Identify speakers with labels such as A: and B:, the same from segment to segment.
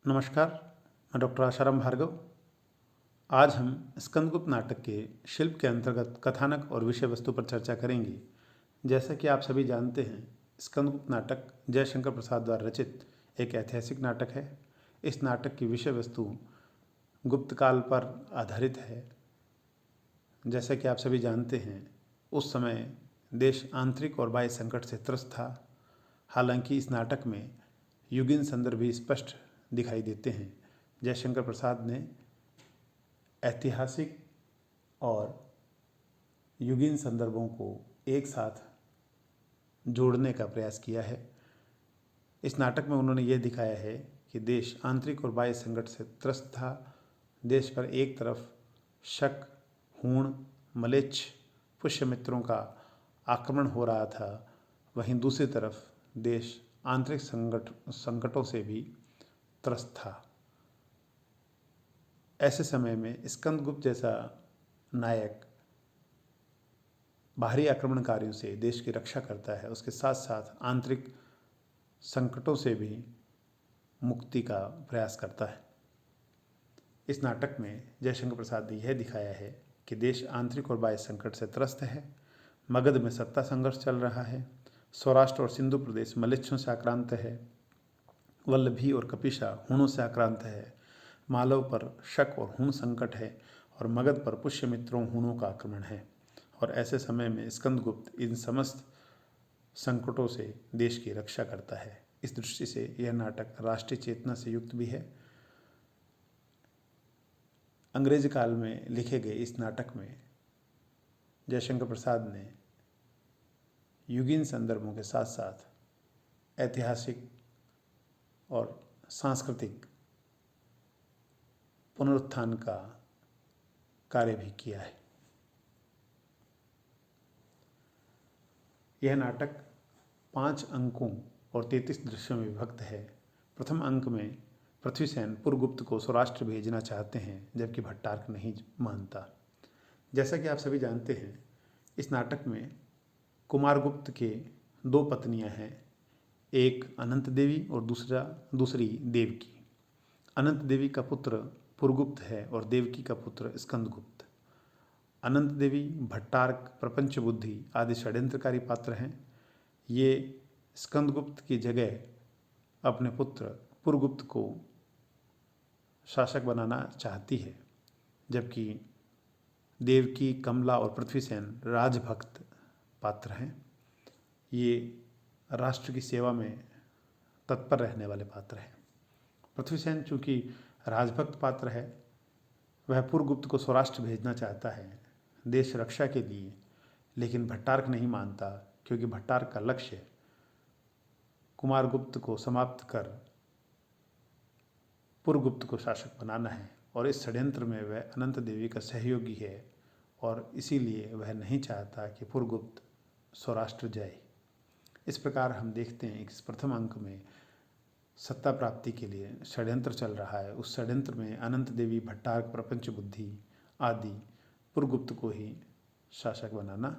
A: नमस्कार। मैं डॉक्टर आशाराम भार्गव। आज हम स्कंदगुप्त नाटक के शिल्प के अंतर्गत कथानक और विषय वस्तु पर चर्चा करेंगे। जैसा कि आप सभी जानते हैं, स्कंदगुप्त नाटक जयशंकर प्रसाद द्वारा रचित एक ऐतिहासिक नाटक है। इस नाटक की विषय वस्तु गुप्त काल पर आधारित है। जैसा कि आप सभी जानते हैं, उस समय देश आंतरिक और बाह्य संकट से त्रस्त था। हालांकि इस नाटक में युगीन संदर्भ भी स्पष्ट दिखाई देते हैं। जयशंकर प्रसाद ने ऐतिहासिक और युगीन संदर्भों को एक साथ जोड़ने का प्रयास किया है। इस नाटक में उन्होंने ये दिखाया है कि देश आंतरिक और बाह्य संकट से त्रस्त था। देश पर एक तरफ शक, हूण, मलेच्छ, पुष्यमित्रों का आक्रमण हो रहा था, वहीं दूसरी तरफ देश आंतरिक संकटों से भी त्रस्त था। ऐसे समय में स्कंदगुप्त जैसा नायक बाहरी आक्रमणकारियों से देश की रक्षा करता है, उसके साथ साथ आंतरिक संकटों से भी मुक्ति का प्रयास करता है। इस नाटक में जयशंकर प्रसाद ने यह दिखाया है कि देश आंतरिक और बाह्य संकट से त्रस्त है। मगध में सत्ता संघर्ष चल रहा है। सौराष्ट्र और सिंधु प्रदेश मलेच्छों से आक्रांत है। वल्लभी और कपिशा हूणों से आक्रांत है। मालव पर शक और हूण संकट है और मगध पर पुष्यमित्रों हूणों का आक्रमण है। और ऐसे समय में स्कंदगुप्त इन समस्त संकटों से देश की रक्षा करता है। इस दृष्टि से यह नाटक राष्ट्रीय चेतना से युक्त भी है। अंग्रेज काल में लिखे गए इस नाटक में जयशंकर प्रसाद ने युगीन संदर्भों के साथ साथ ऐतिहासिक और सांस्कृतिक पुनरुत्थान का कार्य भी किया है। यह नाटक 5 अंकों और 33 दृश्यों में विभक्त है। प्रथम अंक में पृथ्वीसेन पुरगुप्त को सौराष्ट्र भेजना चाहते हैं, जबकि भट्टार्क नहीं मानता। जैसा कि आप सभी जानते हैं, इस नाटक में कुमारगुप्त के 2 पत्नियां हैं, एक अनंत देवी और दूसरी देवकी। अनंत देवी का पुत्र पुरगुप्त है और देवकी का पुत्र स्कंदगुप्त। अनंत देवी, भट्टार्क, प्रपंच बुद्धि आदि षड्यंत्रकारी पात्र हैं। ये स्कंदगुप्त की जगह अपने पुत्र पुरगुप्त को शासक बनाना चाहती है, जबकि देवकी, कमला और पृथ्वीसेन राजभक्त पात्र हैं। ये राष्ट्र की सेवा में तत्पर रहने वाले पात्र हैं। पृथ्वीसेन चूँकि राजभक्त पात्र है, वह पुरगुप्त को सौराष्ट्र भेजना चाहता है देश रक्षा के लिए, लेकिन भट्टार्क नहीं मानता, क्योंकि भट्टार्क का लक्ष्य कुमारगुप्त को समाप्त कर पुरगुप्त को शासक बनाना है। और इस षड्यंत्र में वह अनंत देवी का सहयोगी है और इसीलिए वह नहीं चाहता कि पुरगुप्त सौराष्ट्र जाए। इस प्रकार हम देखते हैं कि इस प्रथम अंक में सत्ता प्राप्ति के लिए षड्यंत्र चल रहा है। उस षड्यंत्र में अनंत देवी, भट्टार्क, प्रपंच बुद्धि आदि पुरगुप्त को ही शासक बनाना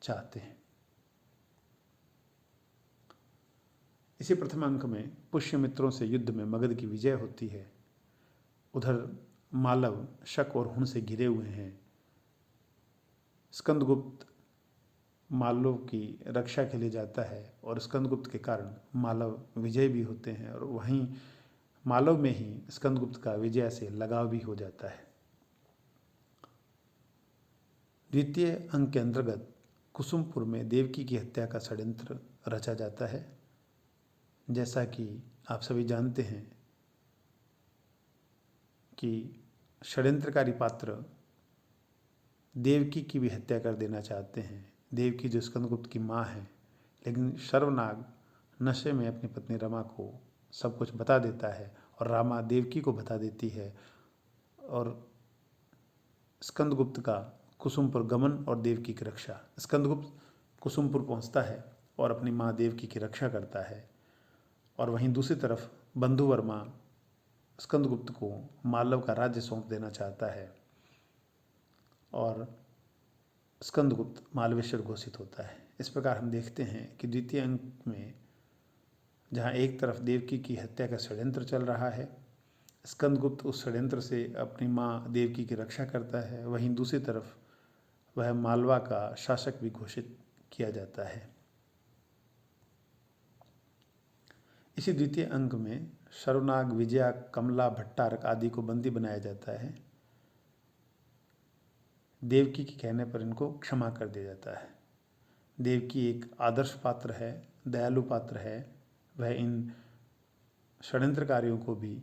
A: चाहते हैं। इसी प्रथम अंक में पुष्यमित्रों से युद्ध में मगध की विजय होती है। उधर मालव शक और हूण से घिरे हुए हैं। स्कंदगुप्त मालव की रक्षा के लिए जाता है और स्कंदगुप्त के कारण मालव विजय भी होते हैं, और वहीं मालव में ही स्कंदगुप्त का विजय से लगाव भी हो जाता है। द्वितीय अंक के अंतर्गत कुसुमपुर में देवकी की हत्या का षड्यंत्र रचा जाता है। जैसा कि आप सभी जानते हैं कि षड्यंत्रकारी पात्र देवकी की भी हत्या कर देना चाहते हैं। देवकी जो स्कंदगुप्त की माँ है, लेकिन सर्वनाग नशे में अपनी पत्नी रमा को सब कुछ बता देता है और रामा देवकी को बता देती है, और स्कंदगुप्त का कुसुमपुर गमन और देवकी की रक्षा। स्कंदगुप्त कुसुमपुर पहुंचता है और अपनी माँ देवकी की रक्षा करता है, और वहीं दूसरी तरफ बंधुवर्मा स्कंदगुप्त को मालव का राज्य सौंप देना चाहता है और स्कंदगुप्त मालवेश्वर घोषित होता है। इस प्रकार हम देखते हैं कि द्वितीय अंक में जहाँ एक तरफ देवकी की हत्या का षड्यंत्र चल रहा है, स्कंदगुप्त उस षड्यंत्र से अपनी माँ देवकी की रक्षा करता है। वहीं दूसरी तरफ वह मालवा का शासक भी घोषित किया जाता है। इसी द्वितीय अंक में शरुनाग, विजया, कमला, भट्टारक आदि को बंदी बनाया जाता है। देवकी के कहने पर इनको क्षमा कर दिया जाता है। देवकी एक आदर्श पात्र है, दयालु पात्र है। वह इन षड्यंत्रकारियों को भी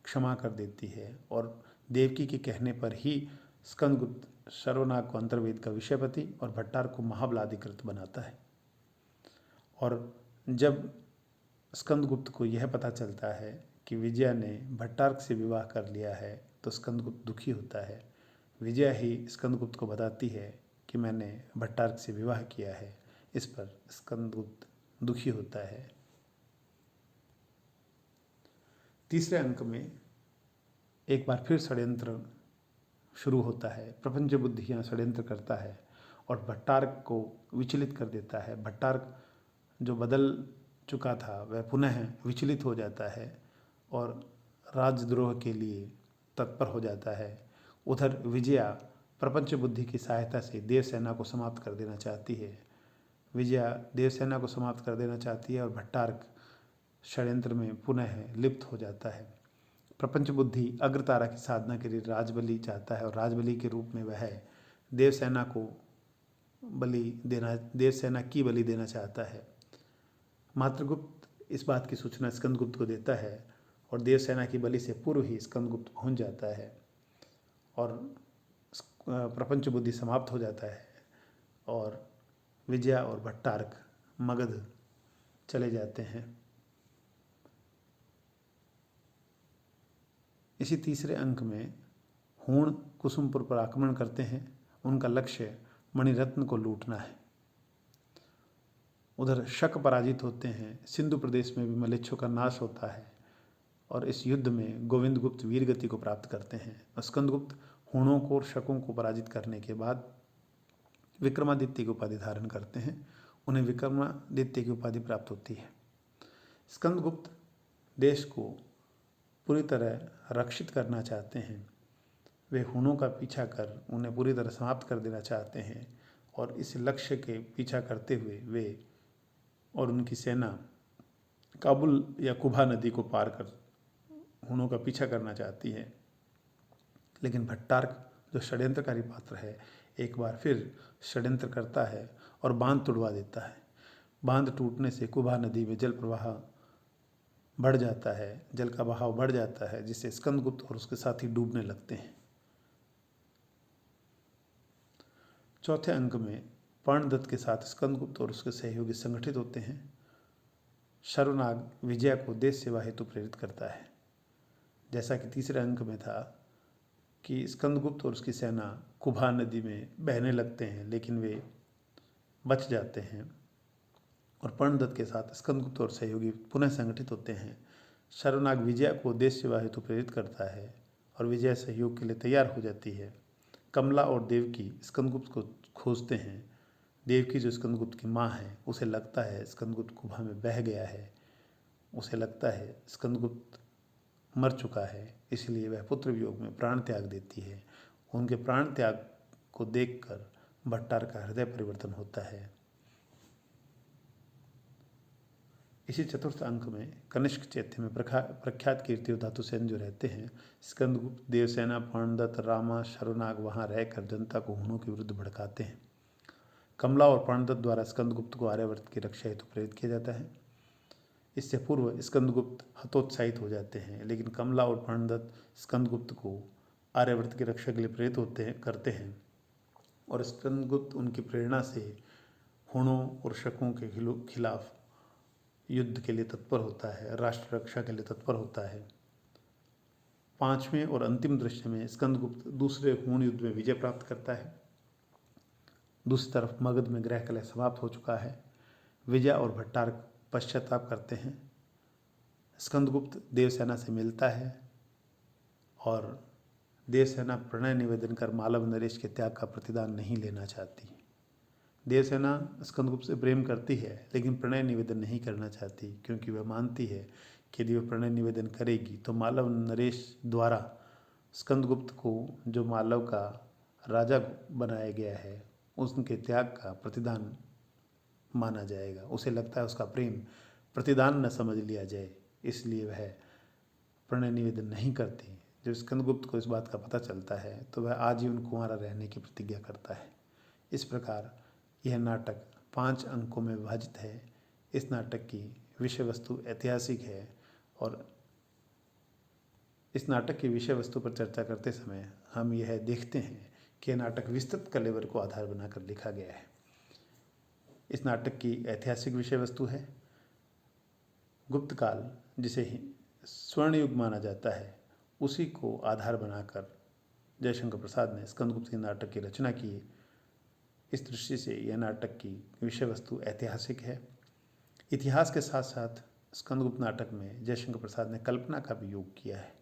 A: क्षमा कर देती है और देवकी के कहने पर ही स्कंदगुप्त शर्वनाग को अंतर्वेद का विषयपति और भट्टारक को महाबलाधिकृत बनाता है। और जब स्कंदगुप्त को यह पता चलता है कि विजया ने भट्टारक से विवाह कर लिया है तो स्कंदगुप्त दुखी होता है। विजया ही स्कंदगुप्त को बताती है कि मैंने भट्टारक से विवाह किया है। इस पर स्कंदगुप्त दुखी होता है। तीसरे अंक में एक बार फिर षड्यंत्र शुरू होता है। प्रपंच बुद्धि यहाँ षड्यंत्र करता है और भट्टारक को विचलित कर देता है। भट्टारक जो बदल चुका था वह पुनः विचलित हो जाता है और राजद्रोह के लिए तत्पर हो जाता है। उधर विजया प्रपंच बुद्धि की सहायता से देवसेना को समाप्त कर देना चाहती है। विजया देवसेना को समाप्त कर देना चाहती है और भट्टारक षड्यंत्र में पुनः लिप्त हो जाता है। प्रपंच बुद्धि अग्रतारा की साधना के लिए राजबलि चाहता है और राजबलि के रूप में वह देवसेना की बलि देना चाहता है। मात्रगुप्त इस बात की सूचना स्कंदगुप्त को देता है और देवसेना की बलि से पूर्व ही स्कंदगुप्त पहुंच जाता है और प्रपंच बुद्धि समाप्त हो जाता है और विजया और भट्टारक मगध चले जाते हैं। इसी तीसरे अंक में हूण कुसुमपुर पर आक्रमण करते हैं। उनका लक्ष्य मणिरत्न को लूटना है। उधर शक पराजित होते हैं। सिंधु प्रदेश में भी मलेच्छों का नाश होता है और इस युद्ध में गोविंदगुप्त वीरगति को प्राप्त करते हैं। स्कंदगुप्त हूणों को और शकों को पराजित करने के बाद विक्रमादित्य की उपाधि धारण करते हैं। उन्हें विक्रमादित्य की उपाधि प्राप्त होती है। स्कंदगुप्त देश को पूरी तरह रक्षित करना चाहते हैं। वे हूणों का पीछा कर उन्हें पूरी तरह समाप्त कर देना चाहते हैं और इस लक्ष्य के पीछा करते हुए वे और उनकी सेना काबुल या कुभा नदी को पार कर हूणों का पीछा करना चाहती है। लेकिन भट्टारक जो षड्यंत्रकारी पात्र है एक बार फिर षड्यंत्र करता है और बांध तुड़वा देता है। बांध टूटने से कुभा नदी में जल प्रवाह बढ़ जाता है, जल का बहाव बढ़ जाता है, जिससे स्कंदगुप्त और उसके साथी डूबने लगते हैं। चौथे अंक में पर्णदत्त के साथ स्कंदगुप्त और उसके सहयोगी संगठित होते हैं। शरुनाग विजया को देश सेवा हेतु प्रेरित करता है। जैसा कि तीसरे अंक में था कि स्कंदगुप्त और उसकी सेना कुभा नदी में बहने लगते हैं लेकिन वे बच जाते हैं और पर्णदत्त के साथ स्कंदगुप्त और सहयोगी पुनः संगठित होते हैं। शरुनाग विजया को देश सेवा हेतु प्रेरित करता है और विजया सहयोग के लिए तैयार हो जाती है। कमला और देवकी स्कंदगुप्त को खोजते हैं। देवकी जो स्कंदगुप्त की माँ है उसे लगता है स्कंदगुप्त कुभा में बह गया है। उसे लगता है स्कंदगुप्त मर चुका है, इसलिए वह पुत्र वियोग में प्राण त्याग देती है। उनके प्राण त्याग को देखकर भट्टारक का हृदय परिवर्तन होता है। इसी चतुर्थ अंक में कनिष्क चैत्य में प्रख्यात कीर्ति और धातुसेन जो रहते हैं, स्कंदगुप्त, देवसेना, पर्णदत्त, रामा, शरुनाग वहाँ रहकर जनता को हूणों के विरुद्ध भड़काते हैं। कमला और पर्णदत्त द्वारा स्कंदगुप्त को आर्यावर्त की रक्षा हेतु प्रेरित किया जाता है। इससे पूर्व स्कंदगुप्त हतोत्साहित हो जाते हैं, लेकिन कमला और पर्णदत्त स्कंदगुप्त को आर्यावर्त की रक्षा के लिए प्रेरित करते हैं और स्कंदगुप्त उनकी प्रेरणा से हूणों और शकों के खिलाफ युद्ध के लिए तत्पर होता है, राष्ट्र रक्षा के लिए तत्पर होता है। पांचवें और अंतिम दृश्य में स्कंदगुप्त दूसरे हूण युद्ध में विजय प्राप्त करता है। दूसरी तरफ मगध में गृह कलह समाप्त हो चुका है। विजय और भट्टारक पश्चाताप करते हैं। स्कंदगुप्त देवसेना से मिलता है और देवसेना प्रणय निवेदन कर मालव नरेश के त्याग का प्रतिदान नहीं लेना चाहती। देवसेना स्कंदगुप्त से प्रेम करती है लेकिन प्रणय निवेदन नहीं करना चाहती क्योंकि वह मानती है कि यदि वह प्रणय निवेदन करेगी तो मालव नरेश द्वारा स्कंदगुप्त को जो मालव का राजा बनाया गया है उनके त्याग का प्रतिदान माना जाएगा। उसे लगता है उसका प्रेम प्रतिदान न समझ लिया जाए, इसलिए वह प्रणय निवेदन नहीं करती। जब स्कंदगुप्त को इस बात का पता चलता है तो वह आजीवन कुंवारा रहने की प्रतिज्ञा करता है। इस प्रकार यह नाटक 5 अंकों में विभाजित है। इस नाटक की विषय वस्तु ऐतिहासिक है और इस नाटक की विषय वस्तु पर चर्चा करते समय हम यह देखते हैं कि यह नाटक विस्तृत कलेवर को आधार बनाकर लिखा गया है। इस नाटक की ऐतिहासिक विषय वस्तु है। गुप्त काल जिसे स्वर्ण युग माना जाता है उसी को आधार बनाकर जयशंकर प्रसाद ने स्कंदगुप्त के नाटक की रचना की। इस दृष्टि से यह नाटक की विषय वस्तु ऐतिहासिक है। इतिहास के साथ साथ स्कंदगुप्त नाटक में जयशंकर प्रसाद ने कल्पना का भी योग किया है,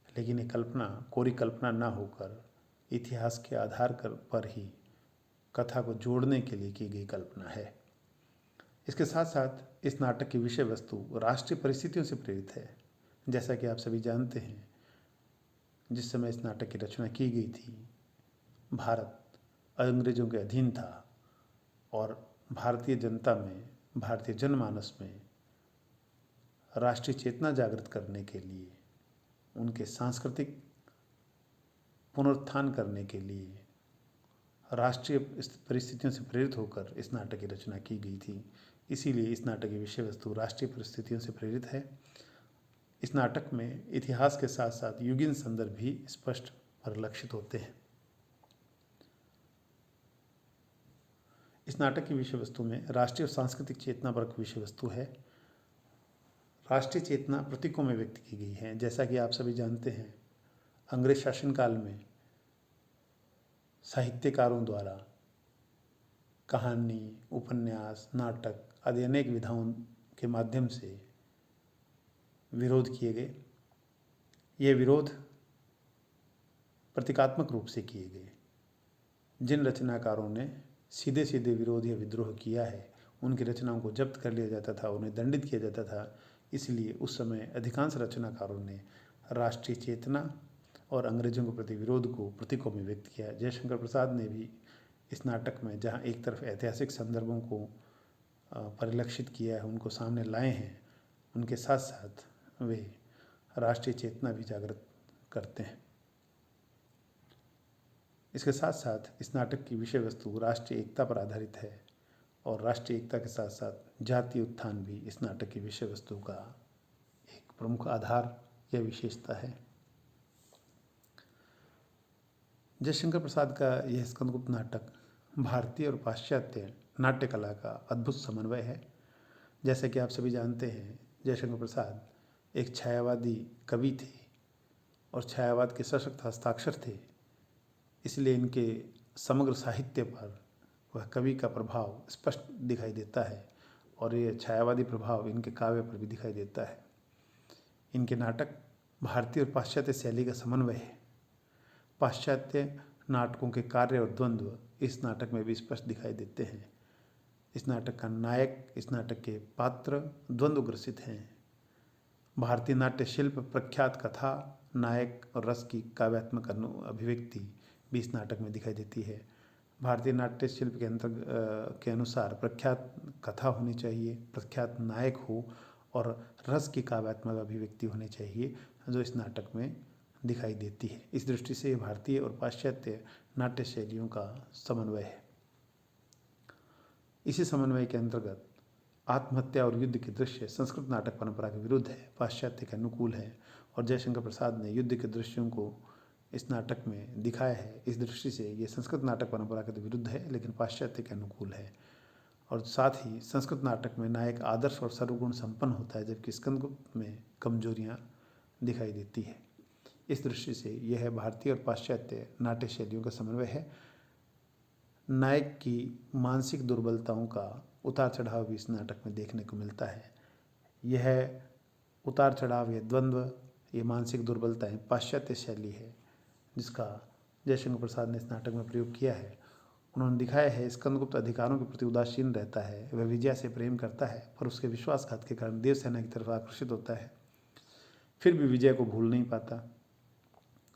A: लेकिन ये कल्पना कोरी कल्पना न होकर इतिहास के आधार पर ही कथा को जोड़ने के लिए की गई कल्पना है। इसके साथ साथ इस नाटक की विषय वस्तु राष्ट्रीय परिस्थितियों से प्रेरित है। जैसा कि आप सभी जानते हैं, जिस समय इस नाटक की रचना की गई थी भारत अंग्रेजों के अधीन था और भारतीय जनता में, भारतीय जनमानस में राष्ट्रीय चेतना जागृत करने के लिए, उनके सांस्कृतिक पुनरुत्थान करने के लिए राष्ट्रीय परिस्थितियों से प्रेरित होकर इस नाटक की रचना की गई थी। इसीलिए इस नाटक की विषय वस्तु राष्ट्रीय परिस्थितियों से प्रेरित है। इस नाटक में इतिहास के साथ साथ युगीन संदर्भ भी स्पष्ट परिलक्षित होते हैं। इस नाटक की विषय वस्तु में राष्ट्रीय और सांस्कृतिक चेतना पर विषय वस्तु है। राष्ट्रीय चेतना प्रतीकों में व्यक्त की गई है। जैसा कि आप सभी जानते हैं, अंग्रेज शासनकाल में साहित्यकारों द्वारा कहानी, उपन्यास, नाटक आदि अनेक विधाओं के माध्यम से विरोध किए गए। ये विरोध प्रतीकात्मक रूप से किए गए। जिन रचनाकारों ने सीधे सीधे विरोध या विद्रोह किया है उनकी रचनाओं को जब्त कर लिया जाता था, उन्हें दंडित किया जाता था। इसलिए उस समय अधिकांश रचनाकारों ने राष्ट्रीय चेतना और अंग्रेजों के प्रति विरोध को प्रतीकों में व्यक्त किया। जयशंकर प्रसाद ने भी इस नाटक में जहाँ एक तरफ ऐतिहासिक संदर्भों को परिलक्षित किया है, उनको सामने लाए हैं, उनके साथ साथ वे राष्ट्रीय चेतना भी जागृत करते हैं। इसके साथ साथ इस नाटक की विषय वस्तु राष्ट्रीय एकता पर आधारित है और राष्ट्रीय एकता के साथ साथ जातीय उत्थान भी इस नाटक की विषय वस्तु का एक प्रमुख आधार या विशेषता है। जयशंकर प्रसाद का यह स्कंदगुप्त नाटक भारतीय और पाश्चात्य नाट्य कला का अद्भुत समन्वय है। जैसे कि आप सभी जानते हैं, जयशंकर प्रसाद एक छायावादी कवि थे और छायावाद के सशक्त हस्ताक्षर थे। इसलिए इनके समग्र साहित्य पर वह कवि का प्रभाव स्पष्ट दिखाई देता है और ये छायावादी प्रभाव इनके काव्य पर भी दिखाई देता है। इनके नाटक भारतीय और पाश्चात्य शैली का समन्वय है। पाश्चात्य नाटकों के कार्य और द्वंद्व इस नाटक में भी स्पष्ट दिखाई देते हैं। इस नाटक का नायक, इस नाटक के पात्र द्वंद्वग्रसित हैं। भारतीय नाट्य शिल्प, प्रख्यात कथा, नायक और रस की काव्यात्मक अभिव्यक्ति भी इस नाटक में दिखाई देती है। भारतीय नाट्य शिल्प के अनुसार प्रख्यात कथा होनी चाहिए, प्रख्यात नायक हो और रस की काव्यात्मक अभिव्यक्ति होनी चाहिए, जो इस नाटक में दिखाई देती है। इस दृष्टि से भारतीय और पाश्चात्य नाट्य शैलियों का समन्वय है। इसी समन्वय के अंतर्गत आत्महत्या और युद्ध के दृश्य संस्कृत नाटक परंपरा के विरुद्ध है, पाश्चात्य के अनुकूल है और जयशंकर प्रसाद ने युद्ध के दृश्यों को इस नाटक में दिखाया है। इस दृष्टि से ये संस्कृत नाटक परंपरा के विरुद्ध है लेकिन पाश्चात्य के अनुकूल है। और साथ ही संस्कृत नाटक में नायक आदर्श और सर्वगुण संपन्न होता है, जबकि स्कंदगुप्त में कमजोरियाँ दिखाई देती है। इस दृष्टि से यह भारतीय और पाश्चात्य नाट्य शैलियों का समन्वय है। नायक की मानसिक दुर्बलताओं का उतार चढ़ाव भी इस नाटक में देखने को मिलता है। यह उतार चढ़ाव, यह द्वंद्व, ये मानसिक दुर्बलताएं पाश्चात्य शैली है जिसका जयशंकर प्रसाद ने इस नाटक में प्रयोग किया है उन्होंने दिखाया है स्कंदगुप्त अधिकारों के प्रति उदासीन रहता है, वह विजया से प्रेम करता है पर उसके विश्वासघात के कारण देवसेना की तरफ आकर्षित होता है, फिर भी विजय को भूल नहीं पाता।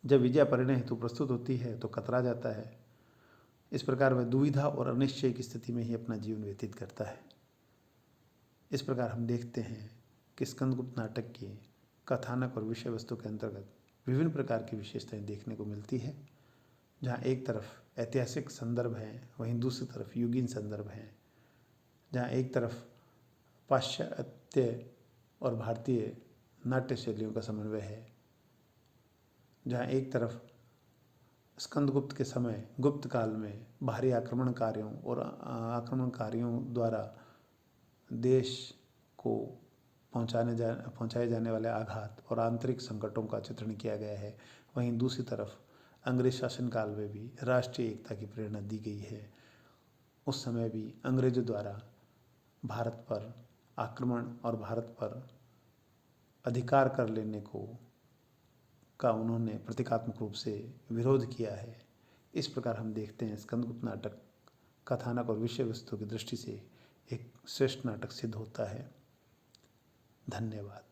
A: जब विजय परिणय हेतु प्रस्तुत होती है तो कतरा जाता है। इस प्रकार वह दुविधा और अनिश्चय की स्थिति में ही अपना जीवन व्यतीत करता है। इस प्रकार हम देखते हैं कि स्कंदगुप्त नाटक की कथानक और विषय वस्तु के अंतर्गत विभिन्न प्रकार की विशेषताएं देखने को मिलती है, जहाँ एक तरफ ऐतिहासिक संदर्भ हैं, वहीं दूसरी तरफ युगीन संदर्भ हैं। जहाँ एक तरफ पाश्चात्य और भारतीय नाट्य शैलियों का समन्वय है, जहाँ एक तरफ स्कंदगुप्त के समय गुप्त काल में बाहरी आक्रमणकारियों द्वारा देश को पहुंचाए जाने वाले आघात और आंतरिक संकटों का चित्रण किया गया है, वहीं दूसरी तरफ अंग्रेज शासनकाल में भी राष्ट्रीय एकता की प्रेरणा दी गई है। उस समय भी अंग्रेजों द्वारा भारत पर आक्रमण और भारत पर अधिकार कर लेने का उन्होंने प्रतीकात्मक रूप से विरोध किया है। इस प्रकार हम देखते हैं स्कंदगुप्त नाटक कथानक और विषय वस्तु की दृष्टि से एक श्रेष्ठ नाटक सिद्ध होता है। धन्यवाद।